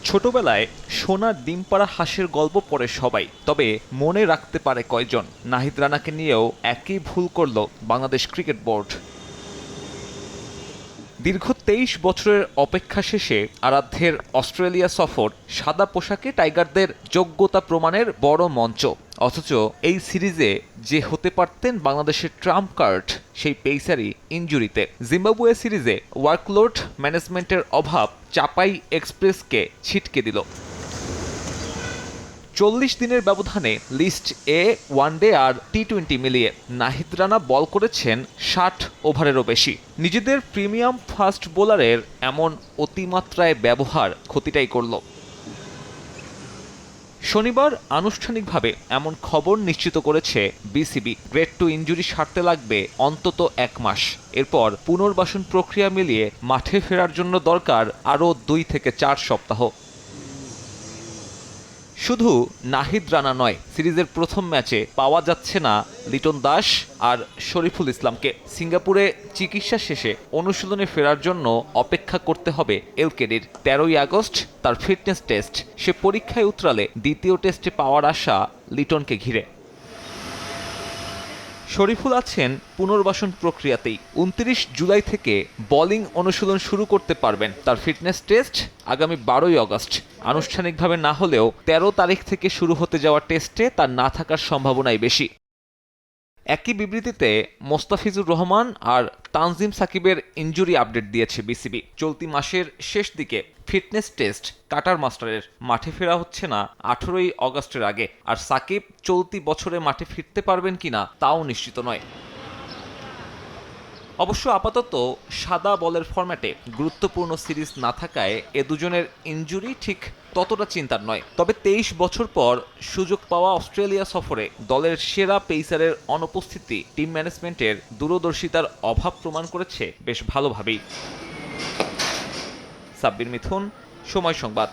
ছোটবেলায় সোনার ডিম পাড়া হাঁসের গল্প পড়ে সবাই, তবে মনে রাখতে পারে কয়জন? নাহিদ রানাকে নিয়েও একই ভুল করল বাংলাদেশ ক্রিকেট বোর্ড। দীর্ঘ ২৩ বছরের অপেক্ষা শেষে আরাধ্যের অস্ট্রেলিয়া সফর সাদা পোশাকে টাইগারদের যোগ্যতা প্রমাণের বড় মঞ্চ। অথচ এই সিরিজে যে হতে পারতেন বাংলাদেশের ট্রাম্প কার্ড, সেই পেসারই ইনজুরিতে। জিম্বাবুয়ে সিরিজে ওয়ার্কলোড ম্যানেজমেন্টের অভাব চাপাই এক্সপ্রেসকে ছিটকে দিল। ৪০ দিনের ব্যবধানে লিস্ট এ, ওয়ানডে আর টি-20 মিলিয়ে নাহিদ রানা বল করেছেন ৬০ ওভারেরও বেশি। নিজেদের প্রিমিয়াম ফাস্ট বোলারের এমন অতিমাত্রায় ব্যবহার ক্ষতিটাই করল। শনিবার আনুষ্ঠানিকভাবে এমন খবর নিশ্চিত করেছে বিসিবি। গ্রেড 2 ইনজুরি সারতে লাগবে অন্তত ১ মাস। এরপর পুনর্বাসন প্রক্রিয়া মিলিয়ে মাঠে ফেরার জন্য দরকার আরও ২ থেকে ৪ সপ্তাহ। শুধু নাহিদ রানা নয়, সিরিজের প্রথম ম্যাচে পাওয়া যাচ্ছে না লিটন দাস আর শরীফুল ইসলামকে। সিঙ্গাপুরে চিকিৎসা শেষে অনুশীলনে ফেরার জন্য অপেক্ষা করতে হবে এলকেডির। ১৩ই আগস্ট তার ফিটনেস টেস্ট। সে পরীক্ষায় উতরালে দ্বিতীয় টেস্টে পাওয়ার আশা লিটনকে ঘিরে। শরীফুল আছেন পুনর্বাসন প্রক্রিয়াতেই। ২৯ জুলাই থেকে বোলিং অনুশীলন শুরু করতে পারবেন। তার ফিটনেস টেস্ট আগামী ১২ই আগস্ট। আনুষ্ঠানিকভাবে না হলেও ১৩ তারিখ থেকে শুরু হতে যাওয়া টেস্টে তার না থাকার সম্ভাবনাই বেশি। একই বিবৃতিতে মোস্তাফিজুর রহমান আর তানজিম সাকিবের ইনজুরি আপডেট দিয়েছে বিসিবি। চলতি মাসের শেষ দিকে ফিটনেস টেস্ট কাটার মাস্টারের। মাঠে ফেরা হচ্ছে না ১৮ই আগস্টের আগে। আর সাকিব চলতি বছরে মাঠে ফিরতে পারবেন কিনা তাও নিশ্চিত নয়। অবশ্য আপাতত সাদা বলের ফরম্যাটে গুরুত্বপূর্ণ সিরিজ না থাকায় এ দুজনের ইনজুরি ঠিক ততটা চিন্তার নয়। তবে ২৩ বছর পর সুযোগ পাওয়া অস্ট্রেলিয়া সফরে দলের সেরা পেসারের অনুপস্থিতি টিম ম্যানেজমেন্টের দূরদর্শিতার অভাব প্রমাণ করেছে বেশ ভালোভাবেই। সাব্বির মিথুন, সময় সংবাদ।